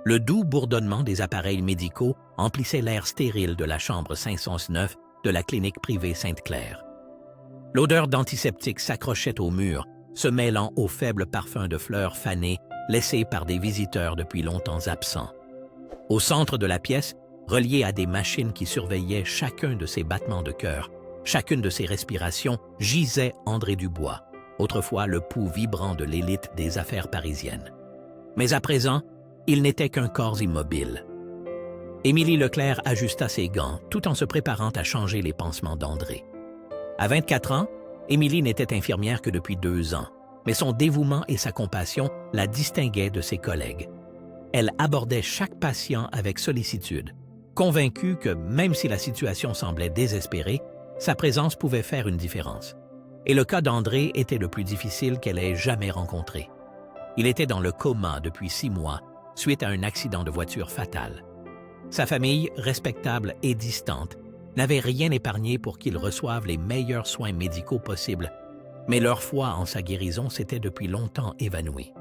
Le doux bourdonnement des appareils médicaux emplissait l'air stérile de la chambre 509 de la clinique privée Sainte-Claire. L'odeur d'antiseptique s'accrochait au mur, se mêlant au faible parfum de fleurs fanées laissées par des visiteurs depuis longtemps absents. Au centre de la pièce, relié à des machines qui surveillaient chacun de ses battements de cœur, chacune de ses respirations, gisait André Dubois, autrefois le pouls vibrant de l'élite des affaires parisiennes. Mais à présent, il n'était qu'un corps immobile. Émilie Leclerc ajusta ses gants tout en se préparant à changer les pansements d'André. À 24 ans, Émilie n'était infirmière que depuis 2 ans, mais son dévouement et sa compassion la distinguaient de ses collègues. Elle abordait chaque patient avec sollicitude, convaincue que même si la situation semblait désespérée, sa présence pouvait faire une différence. Et le cas d'André était le plus difficile qu'elle ait jamais rencontré. Il était dans le coma depuis 6 mois, suite à un accident de voiture fatal. Sa famille, respectable et distante, n'avait rien épargné pour qu'il reçoive les meilleurs soins médicaux possibles, mais leur foi en sa guérison s'était depuis longtemps évanouie.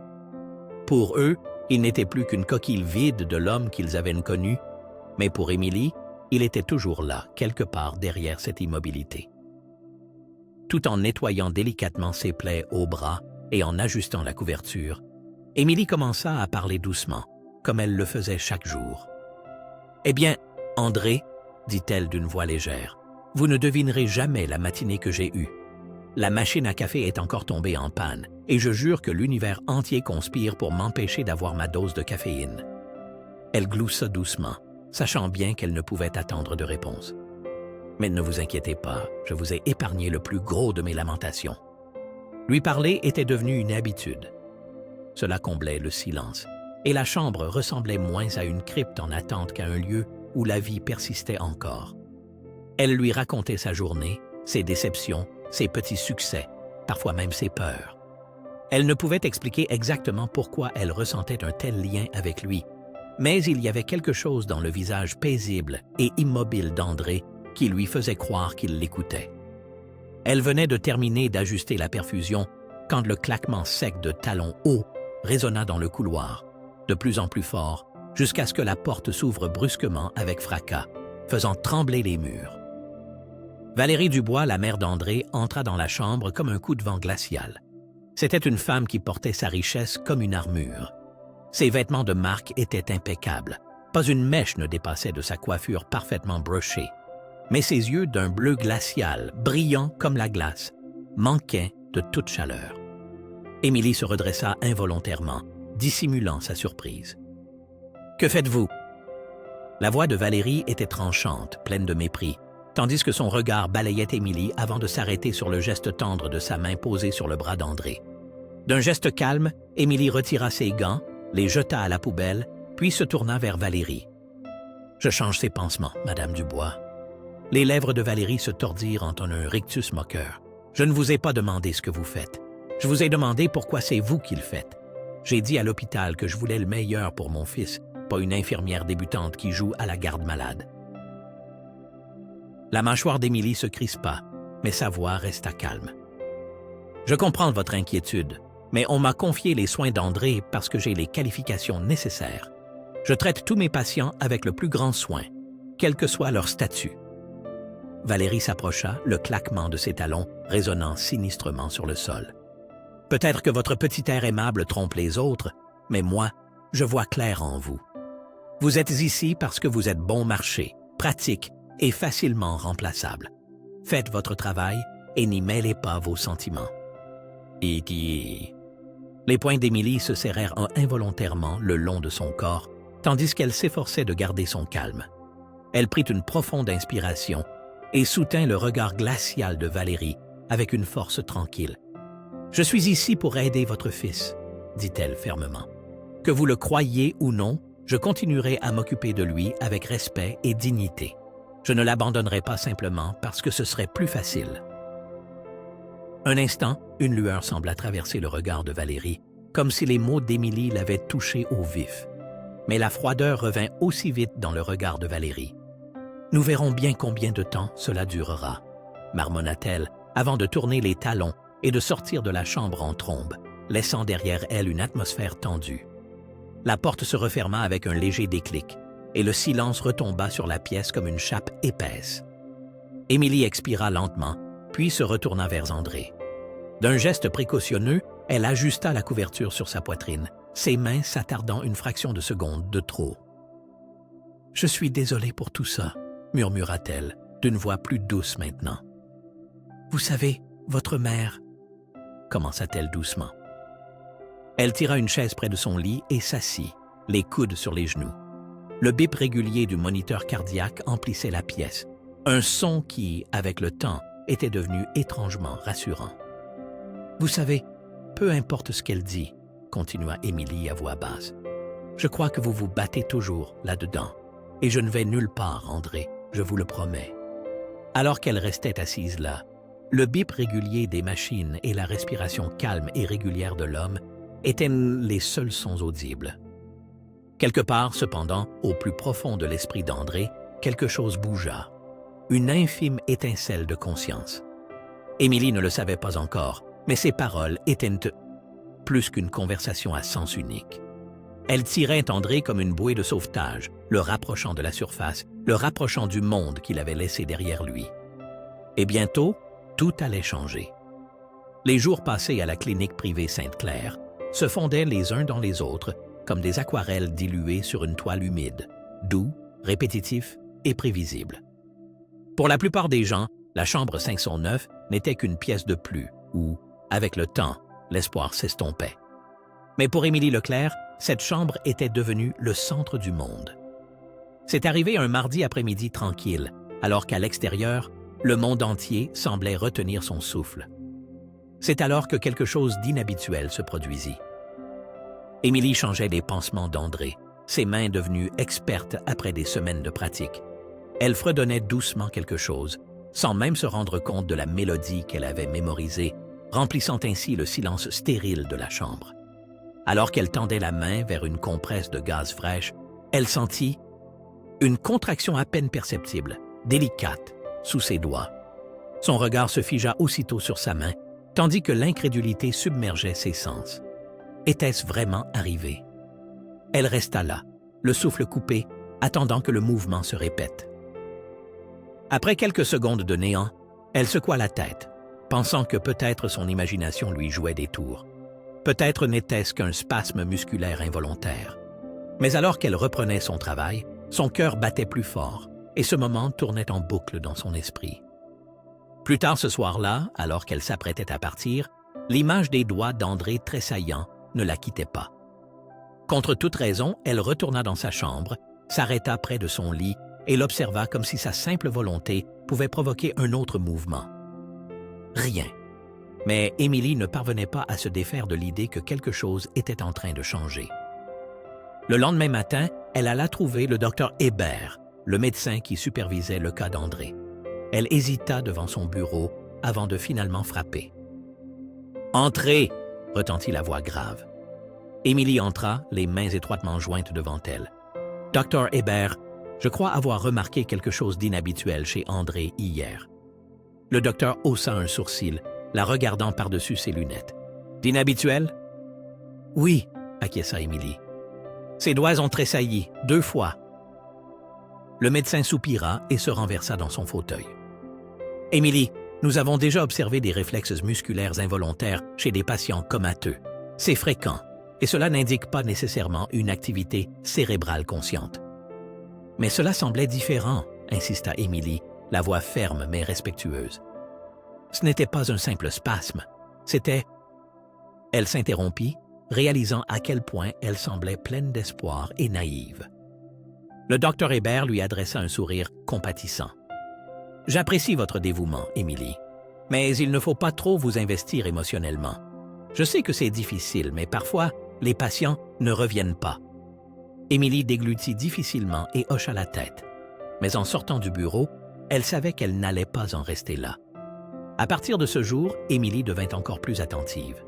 Pour eux, il n'était plus qu'une coquille vide de l'homme qu'ils avaient connu, mais pour Émilie, il était toujours là, quelque part derrière cette immobilité. Tout en nettoyant délicatement ses plaies au bras et en ajustant la couverture, Émilie commença à parler doucement, comme elle le faisait chaque jour. « Eh bien, André, dit-elle d'une voix légère, vous ne devinerez jamais la matinée que j'ai eue. La machine à café est encore tombée en panne, et je jure que l'univers entier conspire pour m'empêcher d'avoir ma dose de caféine. » Elle gloussa doucement, sachant bien qu'elle ne pouvait attendre de réponse. « Mais ne vous inquiétez pas, je vous ai épargné le plus gros de mes lamentations. » Lui parler était devenu une habitude. Cela comblait le silence, et la chambre ressemblait moins à une crypte en attente qu'à un lieu où la vie persistait encore. Elle lui racontait sa journée, ses déceptions, ses petits succès, parfois même ses peurs. Elle ne pouvait expliquer exactement pourquoi elle ressentait un tel lien avec lui, mais il y avait quelque chose dans le visage paisible et immobile d'André qui lui faisait croire qu'il l'écoutait. Elle venait de terminer d'ajuster la perfusion quand le claquement sec de talons hauts résonna dans le couloir, de plus en plus fort, jusqu'à ce que la porte s'ouvre brusquement avec fracas, faisant trembler les murs. Valérie Dubois, la mère d'André, entra dans la chambre comme un coup de vent glacial. C'était une femme qui portait sa richesse comme une armure. Ses vêtements de marque étaient impeccables. Pas une mèche ne dépassait de sa coiffure parfaitement brochée. Mais ses yeux d'un bleu glacial, brillants comme la glace, manquaient de toute chaleur. Émilie se redressa involontairement, dissimulant sa surprise. « Que faites-vous » La voix de Valérie était tranchante, pleine de mépris, tandis que son regard balayait Émilie avant de s'arrêter sur le geste tendre de sa main posée sur le bras d'André. D'un geste calme, Émilie retira ses gants, les jeta à la poubelle, puis se tourna vers Valérie. « Je change ses pansements, Madame Dubois. » Les lèvres de Valérie se tordirent en un rictus moqueur. « Je ne vous ai pas demandé ce que vous faites. Je vous ai demandé pourquoi c'est vous qui le faites. J'ai dit à l'hôpital que je voulais le meilleur pour mon fils, pas une infirmière débutante qui joue à la garde malade. » La mâchoire d'Émilie se crispa, mais sa voix resta calme. « Je comprends votre inquiétude, mais on m'a confié les soins d'André parce que j'ai les qualifications nécessaires. Je traite tous mes patients avec le plus grand soin, quel que soit leur statut. » Valérie s'approcha, le claquement de ses talons résonnant sinistrement sur le sol. « Peut-être que votre petit air aimable trompe les autres, mais moi, je vois clair en vous. Vous êtes ici parce que vous êtes bon marché, pratique et facilement remplaçable. Faites votre travail et n'y mêlez pas vos sentiments. » Les poings d'Émilie se serrèrent involontairement le long de son corps, tandis qu'elle s'efforçait de garder son calme. Elle prit une profonde inspiration et soutint le regard glacial de Valérie avec une force tranquille. « Je suis ici pour aider votre fils, » dit-elle fermement. « Que vous le croyiez ou non, je continuerai à m'occuper de lui avec respect et dignité. Je ne l'abandonnerai pas simplement parce que ce serait plus facile. » Un instant, une lueur sembla traverser le regard de Valérie, comme si les mots d'Émilie l'avaient touchée au vif. Mais la froideur revint aussi vite dans le regard de Valérie. « Nous verrons bien combien de temps cela durera, » marmonna-t-elle, avant de tourner les talons et de sortir de la chambre en trombe, laissant derrière elle une atmosphère tendue. La porte se referma avec un léger déclic, et le silence retomba sur la pièce comme une chape épaisse. Émilie expira lentement, puis se retourna vers André. D'un geste précautionneux, elle ajusta la couverture sur sa poitrine, ses mains s'attardant une fraction de seconde de trop. « Je suis désolée pour tout ça », murmura-t-elle, d'une voix plus douce maintenant. « Vous savez, votre mère… » commença-t-elle doucement. Elle tira une chaise près de son lit et s'assit, les coudes sur les genoux. Le bip régulier du moniteur cardiaque emplissait la pièce, un son qui, avec le temps, était devenu étrangement rassurant. « Vous savez, peu importe ce qu'elle dit, » continua Émilie à voix basse. « Je crois que vous vous battez toujours là-dedans, et je ne vais nulle part, André, je vous le promets. » Alors qu'elle restait assise là, le bip régulier des machines et la respiration calme et régulière de l'homme étaient les seuls sons audibles. Quelque part, cependant, au plus profond de l'esprit d'André, quelque chose bougea. Une infime étincelle de conscience. Émilie ne le savait pas encore, mais ses paroles étaient plus qu'une conversation à sens unique. Elle tirait André comme une bouée de sauvetage, le rapprochant de la surface, le rapprochant du monde qu'il avait laissé derrière lui. Et bientôt, tout allait changer. Les jours passés à la clinique privée Sainte-Claire se fondaient les uns dans les autres comme des aquarelles diluées sur une toile humide, doux, répétitif et prévisible. Pour la plupart des gens, la chambre 509 n'était qu'une pièce de plus où, avec le temps, l'espoir s'estompait. Mais pour Émilie Leclerc, cette chambre était devenue le centre du monde. C'est arrivé un mardi après-midi tranquille, alors qu'à l'extérieur, le monde entier semblait retenir son souffle. C'est alors que quelque chose d'inhabituel se produisit. Émilie changeait les pansements d'André, ses mains devenues expertes après des semaines de pratique. Elle fredonnait doucement quelque chose, sans même se rendre compte de la mélodie qu'elle avait mémorisée, remplissant ainsi le silence stérile de la chambre. Alors qu'elle tendait la main vers une compresse de gaz fraîche, elle sentit une contraction à peine perceptible, délicate, sous ses doigts. Son regard se figea aussitôt sur sa main, tandis que l'incrédulité submergeait ses sens. Était-ce vraiment arrivé? Elle resta là, le souffle coupé, attendant que le mouvement se répète. Après quelques secondes de néant, elle secoua la tête, pensant que peut-être son imagination lui jouait des tours. Peut-être n'était-ce qu'un spasme musculaire involontaire. Mais alors qu'elle reprenait son travail, son cœur battait plus fort, et ce moment tournait en boucle dans son esprit. Plus tard ce soir-là, alors qu'elle s'apprêtait à partir, l'image des doigts d'André tressaillant ne la quittait pas. Contre toute raison, elle retourna dans sa chambre, s'arrêta près de son lit et l'observa comme si sa simple volonté pouvait provoquer un autre mouvement. Rien. Mais Émilie ne parvenait pas à se défaire de l'idée que quelque chose était en train de changer. Le lendemain matin, elle alla trouver le docteur Hébert, le médecin qui supervisait le cas d'André. Elle hésita devant son bureau avant de finalement frapper. « Entrez !» retentit la voix grave. Émilie entra, les mains étroitement jointes devant elle. « Docteur Hébert, je crois avoir remarqué quelque chose d'inhabituel chez André hier. » Le docteur haussa un sourcil, la regardant par-dessus ses lunettes. « D'inhabituel? »« Oui, » acquiesça Émilie. « Ses doigts ont tressailli, 2 fois. » Le médecin soupira et se renversa dans son fauteuil. « Émilie, nous avons déjà observé des réflexes musculaires involontaires chez des patients comateux. C'est fréquent, et cela n'indique pas nécessairement une activité cérébrale consciente. » « Mais cela semblait différent, » insista Émilie, la voix ferme mais respectueuse. « Ce n'était pas un simple spasme, c'était… » Elle s'interrompit, réalisant à quel point elle semblait pleine d'espoir et naïve. Le docteur Hébert lui adressa un sourire compatissant. « J'apprécie votre dévouement, Émilie, mais il ne faut pas trop vous investir émotionnellement. Je sais que c'est difficile, mais parfois, les patients ne reviennent pas. » Émilie déglutit difficilement et hocha la tête. Mais en sortant du bureau, elle savait qu'elle n'allait pas en rester là. À partir de ce jour, Émilie devint encore plus attentive.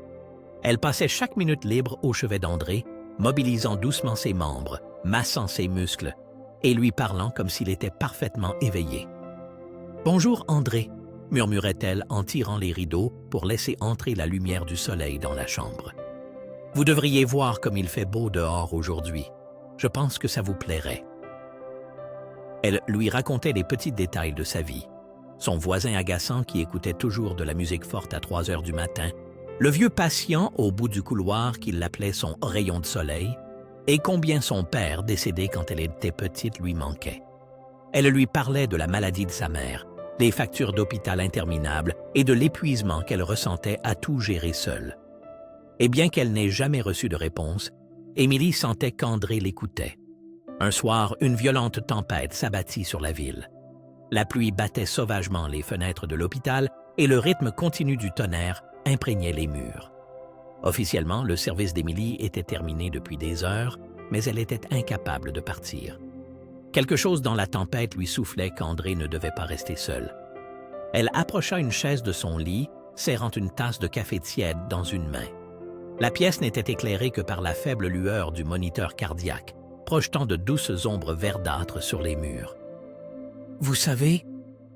Elle passait chaque minute libre au chevet d'André, mobilisant doucement ses membres, massant ses muscles et lui parlant comme s'il était parfaitement éveillé. « Bonjour André », murmurait-elle en tirant les rideaux pour laisser entrer la lumière du soleil dans la chambre. « Vous devriez voir comme il fait beau dehors aujourd'hui. Je pense que ça vous plairait. » Elle lui racontait les petits détails de sa vie. Son voisin agaçant qui écoutait toujours de la musique forte à 3 heures du matin, le vieux patient au bout du couloir qui l'appelait son rayon de soleil, et combien son père, décédé quand elle était petite, lui manquait. Elle lui parlait de la maladie de sa mère, des factures d'hôpital interminables et de l'épuisement qu'elle ressentait à tout gérer seule. Et bien qu'elle n'ait jamais reçu de réponse, Émilie sentait qu'André l'écoutait. Un soir, une violente tempête s'abattit sur la ville. La pluie battait sauvagement les fenêtres de l'hôpital et le rythme continu du tonnerre imprégnait les murs. Officiellement, le service d'Émilie était terminé depuis des heures, mais elle était incapable de partir. Quelque chose dans la tempête lui soufflait qu'André ne devait pas rester seul. Elle approcha une chaise de son lit, serrant une tasse de café tiède dans une main. La pièce n'était éclairée que par la faible lueur du moniteur cardiaque, projetant de douces ombres verdâtres sur les murs. « Vous savez, »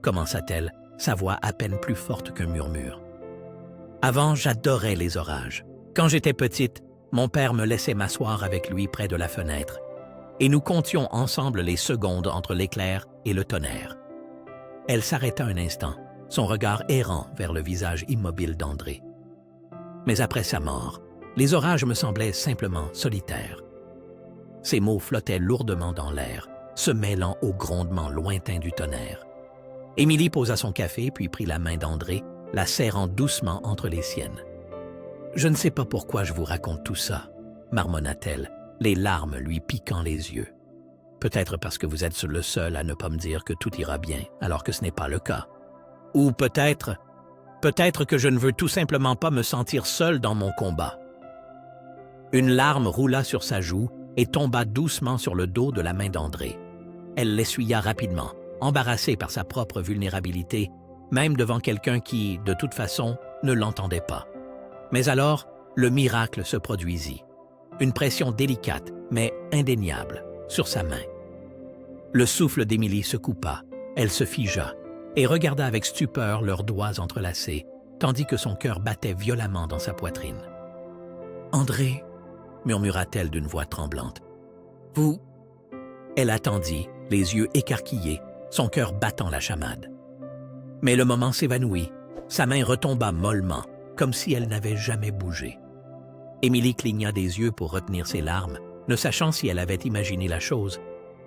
commença-t-elle, sa voix à peine plus forte qu'un murmure. « Avant, j'adorais les orages. Quand j'étais petite, mon père me laissait m'asseoir avec lui près de la fenêtre, et nous comptions ensemble les secondes entre l'éclair et le tonnerre. » Elle s'arrêta un instant, son regard errant vers le visage immobile d'André. « Mais après sa mort, les orages me semblaient simplement solitaires. » Ces mots flottaient lourdement dans l'air, se mêlant au grondement lointain du tonnerre. Émilie posa son café puis prit la main d'André, la serrant doucement entre les siennes. « Je ne sais pas pourquoi je vous raconte tout ça, » marmonna-t-elle, les larmes lui piquant les yeux. « Peut-être parce que vous êtes le seul à ne pas me dire que tout ira bien, alors que ce n'est pas le cas. Ou peut-être que je ne veux tout simplement pas me sentir seul dans mon combat. » Une larme roula sur sa joue et tomba doucement sur le dos de la main d'André. Elle l'essuya rapidement, embarrassée par sa propre vulnérabilité, même devant quelqu'un qui, de toute façon, ne l'entendait pas. Mais alors, le miracle se produisit. Une pression délicate, mais indéniable, sur sa main. Le souffle d'Émilie se coupa, elle se figea et regarda avec stupeur leurs doigts entrelacés, tandis que son cœur battait violemment dans sa poitrine. « André » murmura-t-elle d'une voix tremblante. « Vous… » Elle attendit, les yeux écarquillés, son cœur battant la chamade. Mais le moment s'évanouit, sa main retomba mollement, comme si elle n'avait jamais bougé. Émilie cligna des yeux pour retenir ses larmes, ne sachant si elle avait imaginé la chose,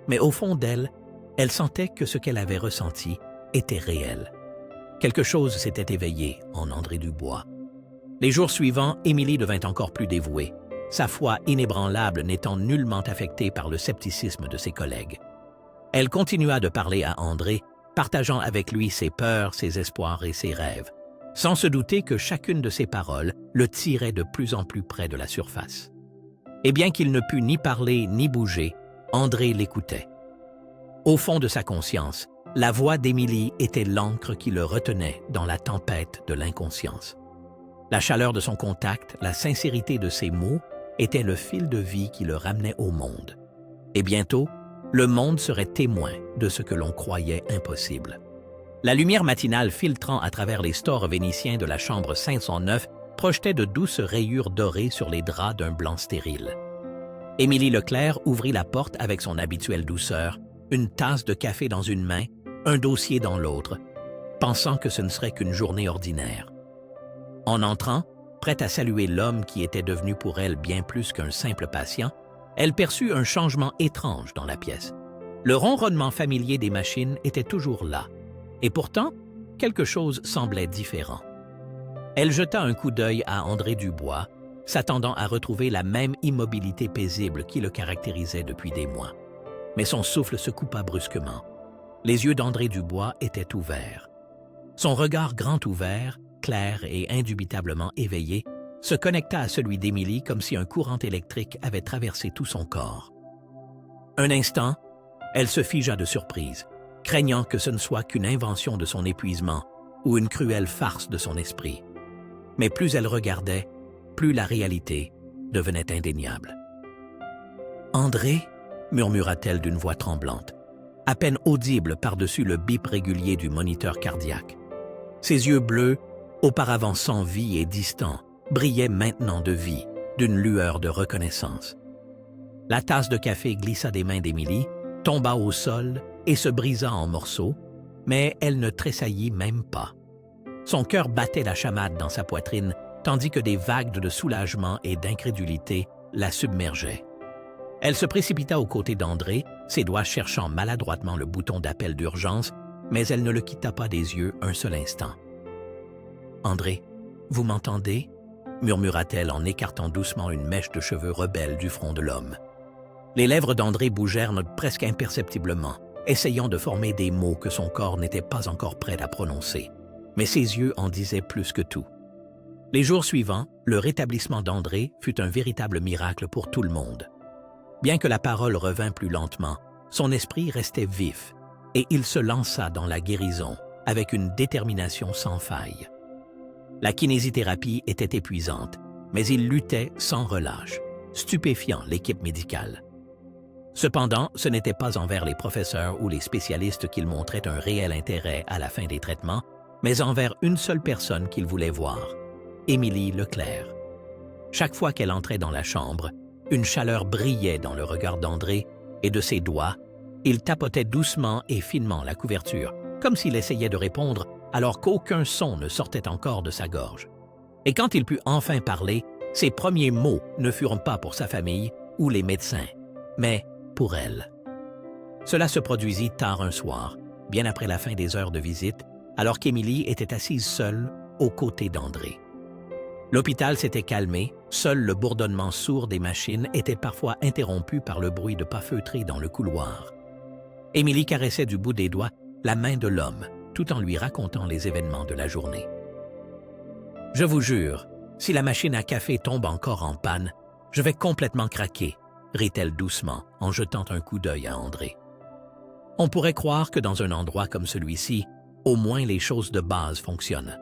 mais au fond d'elle, elle sentait que ce qu'elle avait ressenti était réel. Quelque chose s'était éveillé en André Dubois. Les jours suivants, Émilie devint encore plus dévouée, sa foi inébranlable n'étant nullement affectée par le scepticisme de ses collègues. Elle continua de parler à André, partageant avec lui ses peurs, ses espoirs et ses rêves, sans se douter que chacune de ses paroles le tirait de plus en plus près de la surface. Et bien qu'il ne pût ni parler ni bouger, André l'écoutait. Au fond de sa conscience, la voix d'Émilie était l'encre qui le retenait dans la tempête de l'inconscience. La chaleur de son contact, la sincérité de ses mots était le fil de vie qui le ramenait au monde. Et bientôt, le monde serait témoin de ce que l'on croyait impossible. La lumière matinale filtrant à travers les stores vénitiens de la chambre 509 projetait de douces rayures dorées sur les draps d'un blanc stérile. Émilie Leclerc ouvrit la porte avec son habituelle douceur, une tasse de café dans une main, un dossier dans l'autre, pensant que ce ne serait qu'une journée ordinaire. En entrant, prête à saluer l'homme qui était devenu pour elle bien plus qu'un simple patient, elle perçut un changement étrange dans la pièce. Le ronronnement familier des machines était toujours là, et pourtant, quelque chose semblait différent. Elle jeta un coup d'œil à André Dubois, s'attendant à retrouver la même immobilité paisible qui le caractérisait depuis des mois. Mais son souffle se coupa brusquement. Les yeux d'André Dubois étaient ouverts. Son regard grand ouvert, clair et indubitablement éveillé, se connecta à celui d'Émilie comme si un courant électrique avait traversé tout son corps. Un instant, elle se figea de surprise, craignant que ce ne soit qu'une invention de son épuisement ou une cruelle farce de son esprit. Mais plus elle regardait, plus la réalité devenait indéniable. « André » murmura-t-elle d'une voix tremblante, à peine audible par-dessus le bip régulier du moniteur cardiaque. Ses yeux bleus, auparavant sans vie et distants, brillaient maintenant de vie, d'une lueur de reconnaissance. La tasse de café glissa des mains d'Émilie, tomba au sol et se brisa en morceaux, mais elle ne tressaillit même pas. Son cœur battait la chamade dans sa poitrine, tandis que des vagues de soulagement et d'incrédulité la submergeaient. Elle se précipita aux côtés d'André, ses doigts cherchant maladroitement le bouton d'appel d'urgence, mais elle ne le quitta pas des yeux un seul instant. « André, vous m'entendez ?» murmura-t-elle en écartant doucement une mèche de cheveux rebelles du front de l'homme. Les lèvres d'André bougèrent presque imperceptiblement, essayant de former des mots que son corps n'était pas encore prêt à prononcer. Mais ses yeux en disaient plus que tout. Les jours suivants, le rétablissement d'André fut un véritable miracle pour tout le monde. Bien que la parole revint plus lentement, son esprit restait vif et il se lança dans la guérison avec une détermination sans faille. La kinésithérapie était épuisante, mais il luttait sans relâche, stupéfiant l'équipe médicale. Cependant, ce n'était pas envers les professeurs ou les spécialistes qu'il montrait un réel intérêt à la fin des traitements, mais envers une seule personne qu'il voulait voir, Émilie Leclerc. Chaque fois qu'elle entrait dans la chambre, une chaleur brillait dans le regard d'André et de ses doigts. Il tapotait doucement et finement la couverture, comme s'il essayait de répondre alors qu'aucun son ne sortait encore de sa gorge. Et quand il put enfin parler, ses premiers mots ne furent pas pour sa famille ou les médecins, mais pour elle. Cela se produisit tard un soir, bien après la fin des heures de visite, alors qu'Émilie était assise seule aux côtés d'André. L'hôpital s'était calmé, seul le bourdonnement sourd des machines était parfois interrompu par le bruit de pas feutrés dans le couloir. Émilie caressait du bout des doigts la main de l'homme, tout en lui racontant les événements de la journée. « Je vous jure, si la machine à café tombe encore en panne, je vais complètement craquer, » rit-elle doucement en jetant un coup d'œil à André. On pourrait croire que dans un endroit comme celui-ci, au moins les choses de base fonctionnent.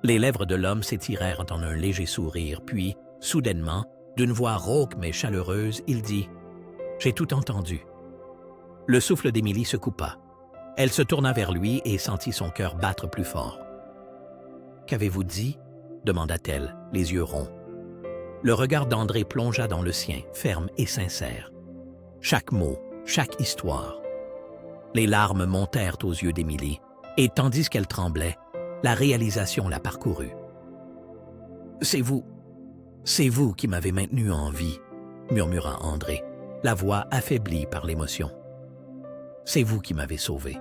Les lèvres de l'homme s'étirèrent en un léger sourire, puis, soudainement, d'une voix rauque mais chaleureuse, il dit « J'ai tout entendu. » Le souffle d'Émilie se coupa. Elle se tourna vers lui et sentit son cœur battre plus fort. « Qu'avez-vous dit ?» demanda-t-elle, les yeux ronds. Le regard d'André plongea dans le sien, ferme et sincère. Chaque mot, chaque histoire. Les larmes montèrent aux yeux d'Émilie, et tandis qu'elle tremblait, la réalisation la parcourut. « C'est vous qui m'avez maintenu en vie, » murmura André, la voix affaiblie par l'émotion. « C'est vous qui m'avez sauvé. »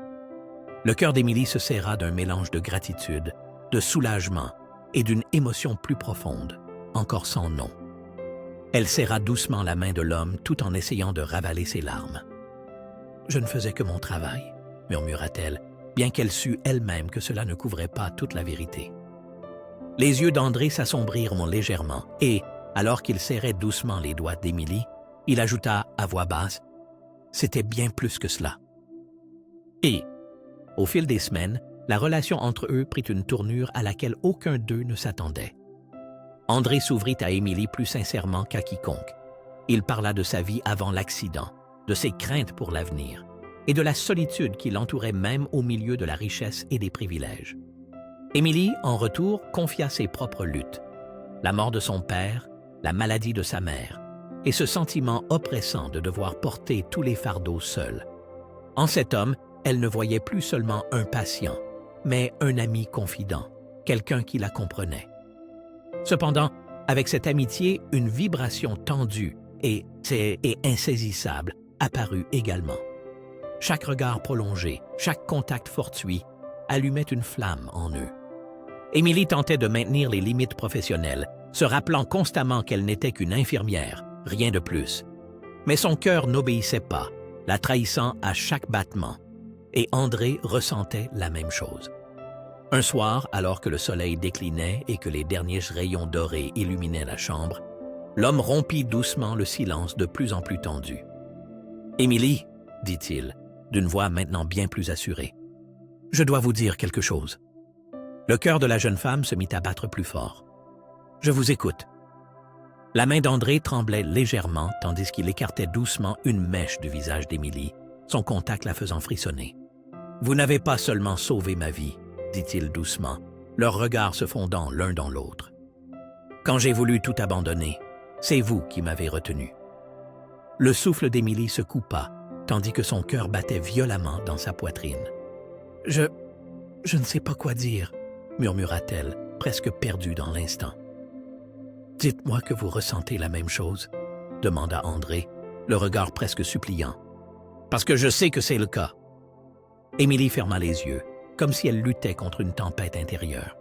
Le cœur d'Émilie se serra d'un mélange de gratitude, de soulagement et d'une émotion plus profonde, encore sans nom. Elle serra doucement la main de l'homme tout en essayant de ravaler ses larmes. « Je ne faisais que mon travail, » murmura-t-elle, bien qu'elle sût elle-même que cela ne couvrait pas toute la vérité. Les yeux d'André s'assombrirent légèrement et, alors qu'il serrait doucement les doigts d'Émilie, il ajouta à voix basse « C'était bien plus que cela. » Et, au fil des semaines, la relation entre eux prit une tournure à laquelle aucun d'eux ne s'attendait. André s'ouvrit à Émilie plus sincèrement qu'à quiconque. Il parla de sa vie avant l'accident, de ses craintes pour l'avenir et de la solitude qui l'entourait même au milieu de la richesse et des privilèges. Émilie, en retour, confia ses propres luttes, la mort de son père, la maladie de sa mère, et ce sentiment oppressant de devoir porter tous les fardeaux seule. En cet homme, elle ne voyait plus seulement un patient, mais un ami confident, quelqu'un qui la comprenait. Cependant, avec cette amitié, une vibration tendue et insaisissable apparut également. Chaque regard prolongé, chaque contact fortuit allumait une flamme en eux. Émilie tentait de maintenir les limites professionnelles, se rappelant constamment qu'elle n'était qu'une infirmière, rien de plus. Mais son cœur n'obéissait pas, la trahissant à chaque battement, et André ressentait la même chose. Un soir, alors que le soleil déclinait et que les derniers rayons dorés illuminaient la chambre, l'homme rompit doucement le silence de plus en plus tendu. « Émilie, » dit-il, d'une voix maintenant bien plus assurée, « je dois vous dire quelque chose. » Le cœur de la jeune femme se mit à battre plus fort. « Je vous écoute. » La main d'André tremblait légèrement tandis qu'il écartait doucement une mèche du visage d'Émilie, son contact la faisant frissonner. « Vous n'avez pas seulement sauvé ma vie, » dit-il doucement, leurs regards se fondant l'un dans l'autre. « Quand j'ai voulu tout abandonner, c'est vous qui m'avez retenu. » Le souffle d'Émilie se coupa, tandis que son cœur battait violemment dans sa poitrine. « Je ne sais pas quoi dire, » murmura-t-elle, presque perdue dans l'instant. « Dites-moi que vous ressentez la même chose, » demanda André, le regard presque suppliant. « Parce que je sais que c'est le cas. » Émilie ferma les yeux, comme si elle luttait contre une tempête intérieure.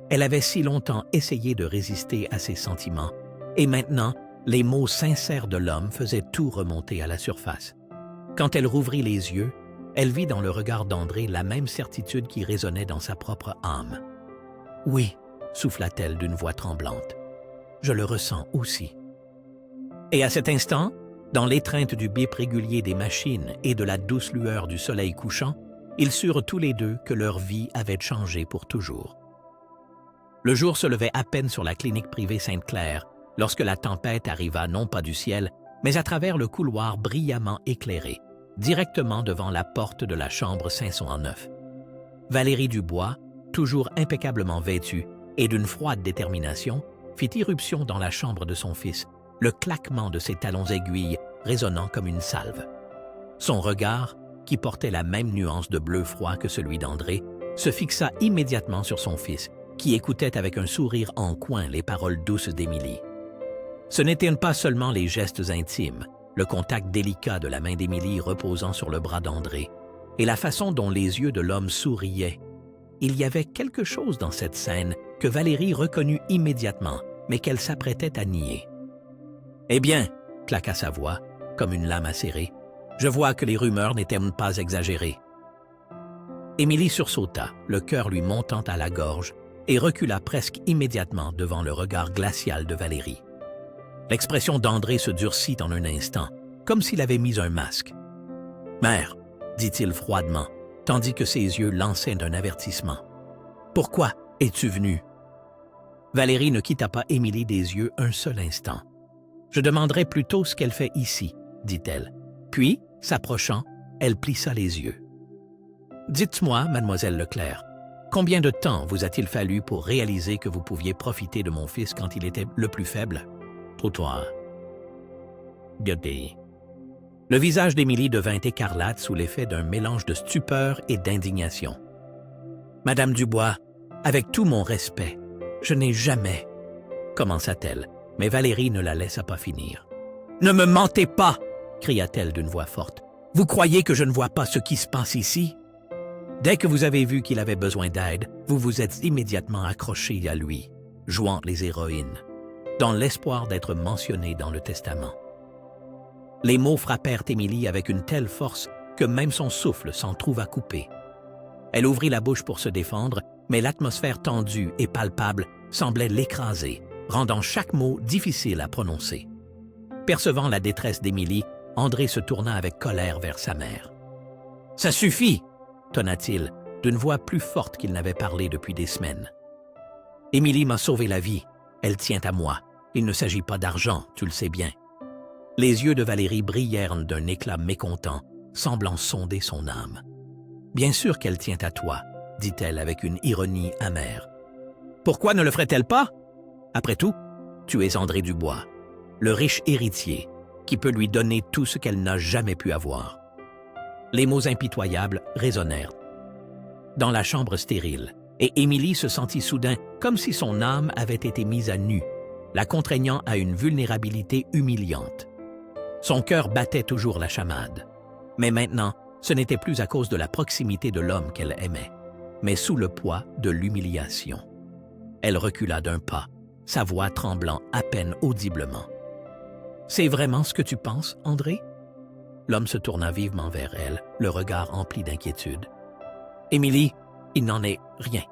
Elle avait si longtemps essayé de résister à ses sentiments, et maintenant, les mots sincères de l'homme faisaient tout remonter à la surface. Quand elle rouvrit les yeux, elle vit dans le regard d'André la même certitude qui résonnait dans sa propre âme. « Oui, » souffla-t-elle d'une voix tremblante. « Je le ressens aussi. » Et à cet instant, dans l'étreinte du bip régulier des machines et de la douce lueur du soleil couchant, ils surent tous les deux que leur vie avait changé pour toujours. Le jour se levait à peine sur la clinique privée Sainte-Claire lorsque la tempête arriva non pas du ciel, mais à travers le couloir brillamment éclairé, directement devant la porte de la chambre 509. Valérie Dubois, toujours impeccablement vêtue et d'une froide détermination, fit irruption dans la chambre de son fils, le claquement de ses talons aiguilles résonnant comme une salve. Son regard, qui portait la même nuance de bleu froid que celui d'André, se fixa immédiatement sur son fils, qui écoutait avec un sourire en coin les paroles douces d'Émilie. Ce n'étaient pas seulement les gestes intimes, le contact délicat de la main d'Émilie reposant sur le bras d'André, et la façon dont les yeux de l'homme souriaient. Il y avait quelque chose dans cette scène que Valérie reconnut immédiatement, mais qu'elle s'apprêtait à nier. « Eh bien, » claqua sa voix, comme une lame acérée, « je vois que les rumeurs n'étaient pas exagérées. » Émilie sursauta, le cœur lui montant à la gorge, et recula presque immédiatement devant le regard glacial de Valérie. L'expression d'André se durcit en un instant, comme s'il avait mis un masque. « Mère, » dit-il froidement, tandis que ses yeux lançaient un avertissement. « Pourquoi es-tu venue? » Valérie ne quitta pas Émilie des yeux un seul instant. « Je demanderai plutôt ce qu'elle fait ici, » dit-elle. Puis, s'approchant, elle plissa les yeux. « Dites-moi, mademoiselle Leclerc, combien de temps vous a-t-il fallu pour réaliser que vous pouviez profiter de mon fils quand il était le plus faible? » Trottoir. Godé. Le visage d'Émilie devint écarlate sous l'effet d'un mélange de stupeur et d'indignation. « Madame Dubois, avec tout mon respect, je n'ai jamais... » commença-t-elle, mais Valérie ne la laissa pas finir. « Ne me mentez pas !» cria-t-elle d'une voix forte. « Vous croyez que je ne vois pas ce qui se passe ici? Dès que vous avez vu qu'il avait besoin d'aide, vous vous êtes immédiatement accroché à lui, jouant les héroïnes, dans l'espoir d'être mentionné dans le testament. » Les mots frappèrent Émilie avec une telle force que même son souffle s'en trouva coupé. Elle ouvrit la bouche pour se défendre, mais l'atmosphère tendue et palpable semblait l'écraser, rendant chaque mot difficile à prononcer. Percevant la détresse d'Émilie, André se tourna avec colère vers sa mère. « Ça suffit !» tonna-t-il, d'une voix plus forte qu'il n'avait parlé depuis des semaines. « Émilie m'a sauvé la vie. Elle tient à moi. Il ne s'agit pas d'argent, tu le sais bien. » Les yeux de Valérie brillèrent d'un éclat mécontent, semblant sonder son âme. « Bien sûr qu'elle tient à toi, » dit-elle avec une ironie amère. « Pourquoi ne le ferait-elle pas? Après tout, tu es André Dubois, le riche héritier, qui peut lui donner tout ce qu'elle n'a jamais pu avoir. » Les mots impitoyables résonnèrent dans la chambre stérile, et Émilie se sentit soudain comme si son âme avait été mise à nu, la contraignant à une vulnérabilité humiliante. Son cœur battait toujours la chamade. Mais maintenant, ce n'était plus à cause de la proximité de l'homme qu'elle aimait, mais sous le poids de l'humiliation. Elle recula d'un pas, sa voix tremblant à peine audiblement. « C'est vraiment ce que tu penses, André? » L'homme se tourna vivement vers elle, le regard empli d'inquiétude. « Émilie, il n'en est rien. »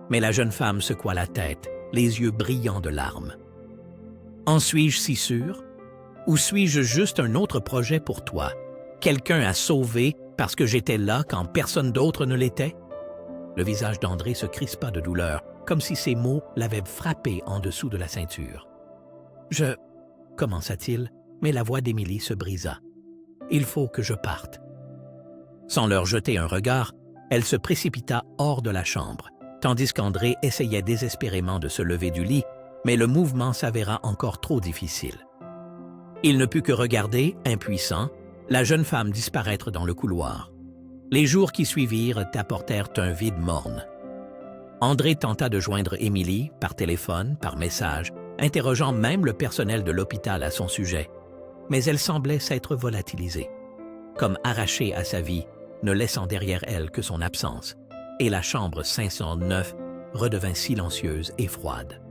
Mais la jeune femme secoua la tête, les yeux brillants de larmes. « En suis-je si sûre? Ou suis-je juste un autre projet pour toi? Quelqu'un à sauver parce que j'étais là quand personne d'autre ne l'était? » Le visage d'André se crispa de douleur, comme si ces mots l'avaient frappé en dessous de la ceinture. « Je... » commença-t-il, mais la voix d'Émilie se brisa. « Il faut que je parte. » Sans leur jeter un regard, elle se précipita hors de la chambre, tandis qu'André essayait désespérément de se lever du lit, mais le mouvement s'avéra encore trop difficile. Il ne put que regarder, impuissant, la jeune femme disparaître dans le couloir. Les jours qui suivirent apportèrent un vide morne. André tenta de joindre Émilie, par téléphone, par message, interrogeant même le personnel de l'hôpital à son sujet, mais elle semblait s'être volatilisée, comme arrachée à sa vie, ne laissant derrière elle que son absence, et la chambre 509 redevint silencieuse et froide.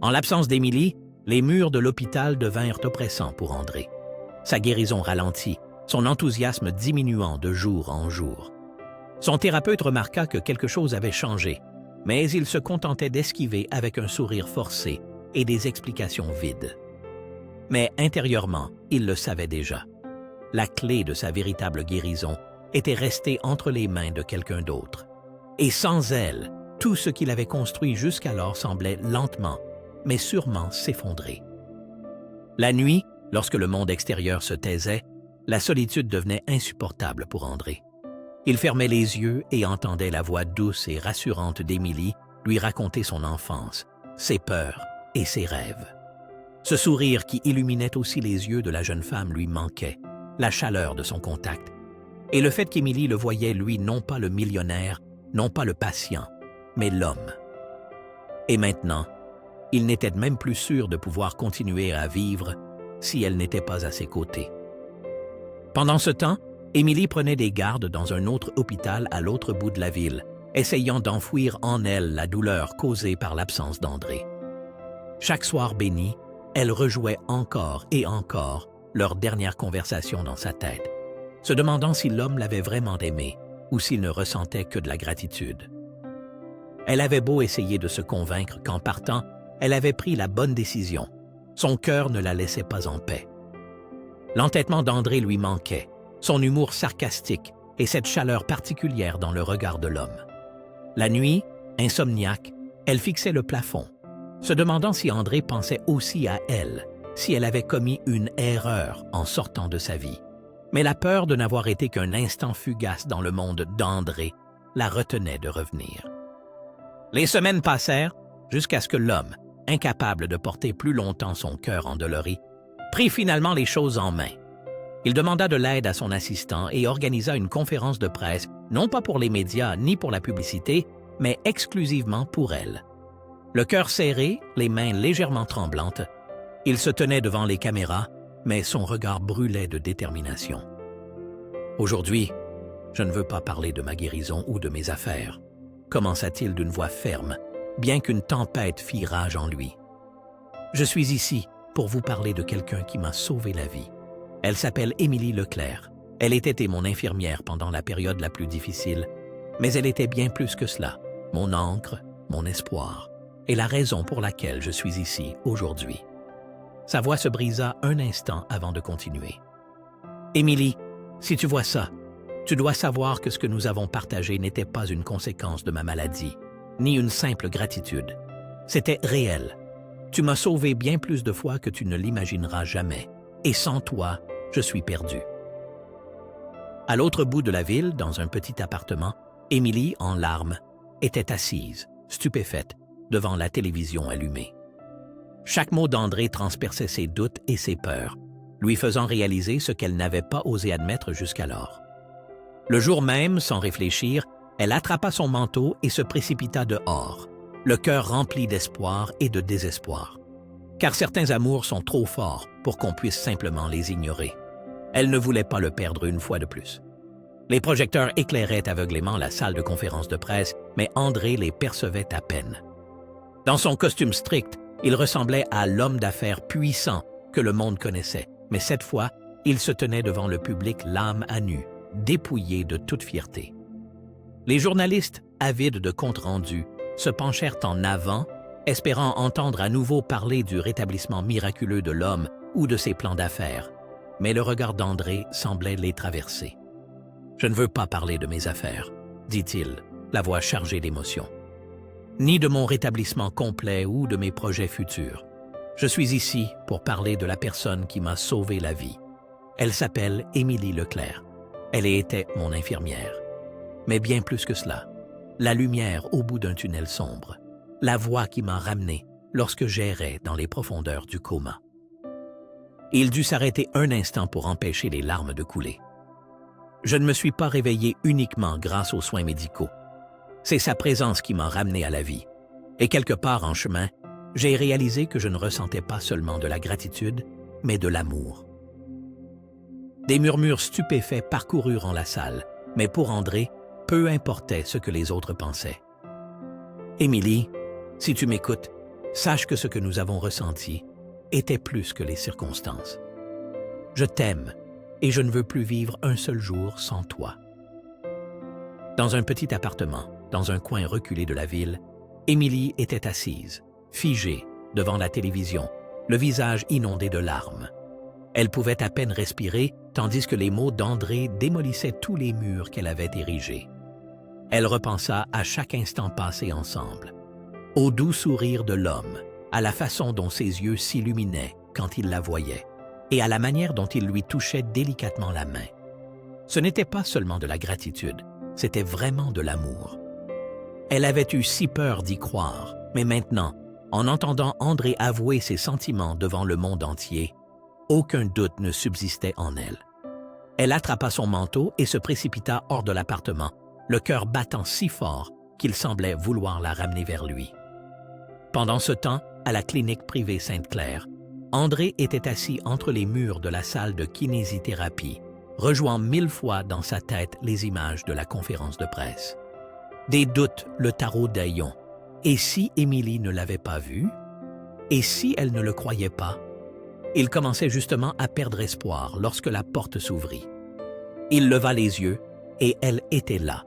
En l'absence d'Émilie, les murs de l'hôpital devinrent oppressants pour André. Sa guérison ralentit, son enthousiasme diminuant de jour en jour. Son thérapeute remarqua que quelque chose avait changé, mais il se contentait d'esquiver avec un sourire forcé et des explications vides. Mais intérieurement, il le savait déjà. La clé de sa véritable guérison était restée entre les mains de quelqu'un d'autre. Et sans elle, tout ce qu'il avait construit jusqu'alors semblait lentement, mais sûrement s'effondrer. La nuit, lorsque le monde extérieur se taisait, la solitude devenait insupportable pour André. Il fermait les yeux et entendait la voix douce et rassurante d'Émilie lui raconter son enfance, ses peurs et ses rêves. Ce sourire qui illuminait aussi les yeux de la jeune femme lui manquait, la chaleur de son contact, et le fait qu'Émilie le voyait, lui, non pas le millionnaire, non pas le patient, mais l'homme. Et maintenant, il n'était même plus sûr de pouvoir continuer à vivre si elle n'était pas à ses côtés. Pendant ce temps, Émilie prenait des gardes dans un autre hôpital à l'autre bout de la ville, essayant d'enfouir en elle la douleur causée par l'absence d'André. Chaque soir béni, elle rejouait encore et encore leur dernière conversation dans sa tête, se demandant si l'homme l'avait vraiment aimée ou s'il ne ressentait que de la gratitude. Elle avait beau essayer de se convaincre qu'en partant, elle avait pris la bonne décision. Son cœur ne la laissait pas en paix. L'entêtement d'André lui manquait, son humour sarcastique et cette chaleur particulière dans le regard de l'homme. La nuit, insomniaque, elle fixait le plafond, se demandant si André pensait aussi à elle, si elle avait commis une erreur en sortant de sa vie. Mais la peur de n'avoir été qu'un instant fugace dans le monde d'André la retenait de revenir. Les semaines passèrent jusqu'à ce que l'homme, incapable de porter plus longtemps son cœur endolori, prit finalement les choses en main. Il demanda de l'aide à son assistant et organisa une conférence de presse, non pas pour les médias ni pour la publicité, mais exclusivement pour elle. Le cœur serré, les mains légèrement tremblantes, il se tenait devant les caméras, mais son regard brûlait de détermination. « Aujourd'hui, je ne veux pas parler de ma guérison ou de mes affaires, » commença-t-il d'une voix ferme, bien qu'une tempête fît rage en lui. « Je suis ici pour vous parler de quelqu'un qui m'a sauvé la vie. Elle s'appelle Émilie Leclerc. Elle était mon infirmière pendant la période la plus difficile, mais elle était bien plus que cela, mon ancre, mon espoir, et la raison pour laquelle je suis ici aujourd'hui. » Sa voix se brisa un instant avant de continuer. « Émilie, si tu vois ça, tu dois savoir que ce que nous avons partagé n'était pas une conséquence de ma maladie, ni une simple gratitude. C'était réel. Tu m'as sauvé bien plus de fois que tu ne l'imagineras jamais, et sans toi, je suis perdu. » À l'autre bout de la ville, dans un petit appartement, Émilie, en larmes, était assise, stupéfaite, devant la télévision allumée. Chaque mot d'André transperçait ses doutes et ses peurs, lui faisant réaliser ce qu'elle n'avait pas osé admettre jusqu'alors. Le jour même, sans réfléchir, elle attrapa son manteau et se précipita dehors, le cœur rempli d'espoir et de désespoir. Car certains amours sont trop forts pour qu'on puisse simplement les ignorer. Elle ne voulait pas le perdre une fois de plus. Les projecteurs éclairaient aveuglément la salle de conférence de presse, mais André les percevait à peine. Dans son costume strict, il ressemblait à l'homme d'affaires puissant que le monde connaissait, mais cette fois, il se tenait devant le public l'âme à nu, dépouillé de toute fierté. Les journalistes, avides de comptes rendus, se penchèrent en avant, espérant entendre à nouveau parler du rétablissement miraculeux de l'homme ou de ses plans d'affaires, mais le regard d'André semblait les traverser. « Je ne veux pas parler de mes affaires, » dit-il, la voix chargée d'émotion. « Ni de mon rétablissement complet ou de mes projets futurs. Je suis ici pour parler de la personne qui m'a sauvé la vie. Elle s'appelle Émilie Leclerc. Elle était mon infirmière. Mais bien plus que cela, la lumière au bout d'un tunnel sombre, la voix qui m'a ramené, lorsque j'errais dans les profondeurs du coma. Il dut s'arrêter un instant pour empêcher les larmes de couler. Je ne me suis pas réveillé uniquement grâce aux soins médicaux. C'est sa présence qui m'a ramené à la vie. Et quelque part en chemin, j'ai réalisé que je ne ressentais pas seulement de la gratitude, mais de l'amour. Des murmures stupéfaits parcoururent la salle, mais pour André, peu importait ce que les autres pensaient. « Émilie, si tu m'écoutes, sache que ce que nous avons ressenti était plus que les circonstances. Je t'aime et je ne veux plus vivre un seul jour sans toi. » Dans un petit appartement, dans un coin reculé de la ville, Émilie était assise, figée, devant la télévision, le visage inondé de larmes. Elle pouvait à peine respirer, tandis que les mots d'André démolissaient tous les murs qu'elle avait érigés. Elle repensa à chaque instant passé ensemble, au doux sourire de l'homme, à la façon dont ses yeux s'illuminaient quand il la voyait, et à la manière dont il lui touchait délicatement la main. Ce n'était pas seulement de la gratitude, c'était vraiment de l'amour. Elle avait eu si peur d'y croire, mais maintenant, en entendant André avouer ses sentiments devant le monde entier, aucun doute ne subsistait en elle. Elle attrapa son manteau et se précipita hors de l'appartement, le cœur battant si fort qu'il semblait vouloir la ramener vers lui. Pendant ce temps, à la clinique privée Sainte-Claire, André était assis entre les murs de la salle de kinésithérapie, rejouant 1000 fois dans sa tête les images de la conférence de presse. Des doutes le taraudaient. Et si Émilie ne l'avait pas vu? Et si elle ne le croyait pas? Il commençait justement à perdre espoir lorsque la porte s'ouvrit. Il leva les yeux et elle était là.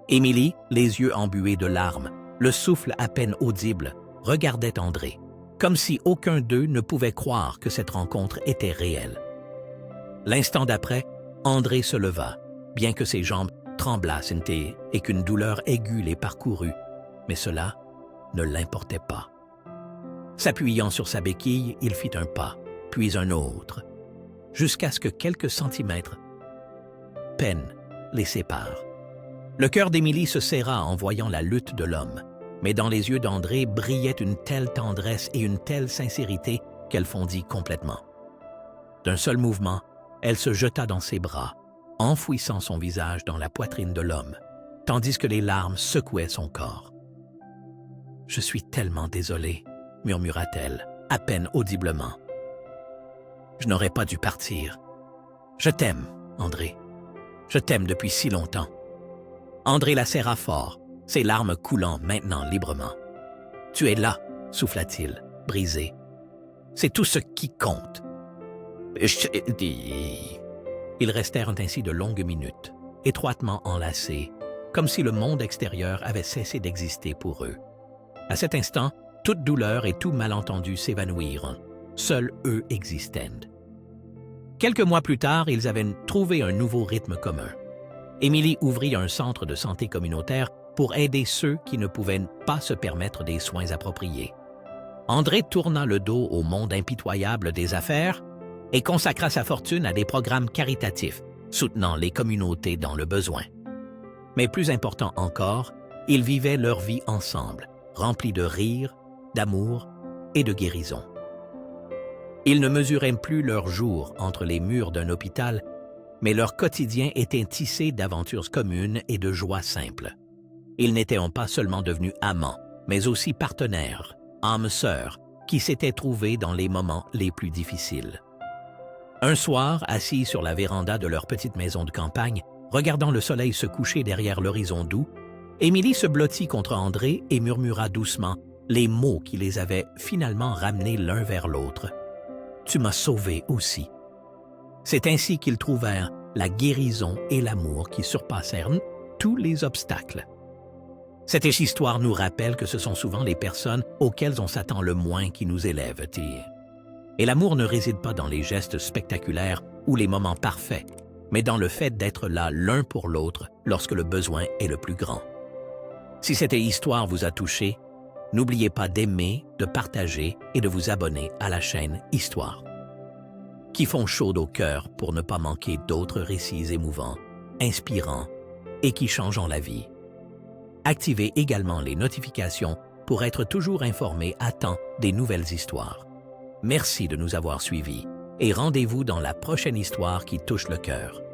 Émilie, les yeux embués de larmes, le souffle à peine audible, regardait André, comme si aucun d'eux ne pouvait croire que cette rencontre était réelle. L'instant d'après, André se leva, bien que ses jambes tremblassent et qu'une douleur aiguë les parcourut, mais cela ne l'importait pas. S'appuyant sur sa béquille, il fit un pas, puis un autre, jusqu'à ce que quelques centimètres peine les séparent. Le cœur d'Émilie se serra en voyant la lutte de l'homme, mais dans les yeux d'André brillait une telle tendresse et une telle sincérité qu'elle fondit complètement. D'un seul mouvement, elle se jeta dans ses bras, enfouissant son visage dans la poitrine de l'homme, tandis que les larmes secouaient son corps. « Je suis tellement désolée, » murmura-t-elle, à peine audiblement. « Je n'aurais pas dû partir. Je t'aime, André. Je t'aime depuis si longtemps. » André la serra fort, ses larmes coulant maintenant librement. « Tu es là, » souffla-t-il, brisé. « C'est tout ce qui compte. » Ils restèrent ainsi de longues minutes, étroitement enlacés, comme si le monde extérieur avait cessé d'exister pour eux. À cet instant, toute douleur et tout malentendu s'évanouirent. Seuls eux existaient. Quelques mois plus tard, ils avaient trouvé un nouveau rythme commun. Émilie ouvrit un centre de santé communautaire pour aider ceux qui ne pouvaient pas se permettre des soins appropriés. André tourna le dos au monde impitoyable des affaires et consacra sa fortune à des programmes caritatifs, soutenant les communautés dans le besoin. Mais plus important encore, ils vivaient leur vie ensemble, remplie de rire, d'amour et de guérison. Ils ne mesuraient plus leurs jours entre les murs d'un hôpital, mais leur quotidien était tissé d'aventures communes et de joies simples. Ils n'étaient pas seulement devenus amants, mais aussi partenaires, âmes sœurs, qui s'étaient trouvés dans les moments les plus difficiles. Un soir, assis sur la véranda de leur petite maison de campagne, regardant le soleil se coucher derrière l'horizon doux, Émilie se blottit contre André et murmura doucement les mots qui les avaient finalement ramenés l'un vers l'autre. « Tu m'as sauvé aussi. » C'est ainsi qu'ils trouvèrent la guérison et l'amour qui surpassèrent tous les obstacles. Cette histoire nous rappelle que ce sont souvent les personnes auxquelles on s'attend le moins qui nous élèvent. Et l'amour ne réside pas dans les gestes spectaculaires ou les moments parfaits, mais dans le fait d'être là l'un pour l'autre lorsque le besoin est le plus grand. Si cette histoire vous a touché, n'oubliez pas d'aimer, de partager et de vous abonner à la chaîne Histoire, qui font chaud au cœur pour ne pas manquer d'autres récits émouvants, inspirants et qui changent la vie. Activez également les notifications pour être toujours informé à temps des nouvelles histoires. Merci de nous avoir suivis et rendez-vous dans la prochaine histoire qui touche le cœur.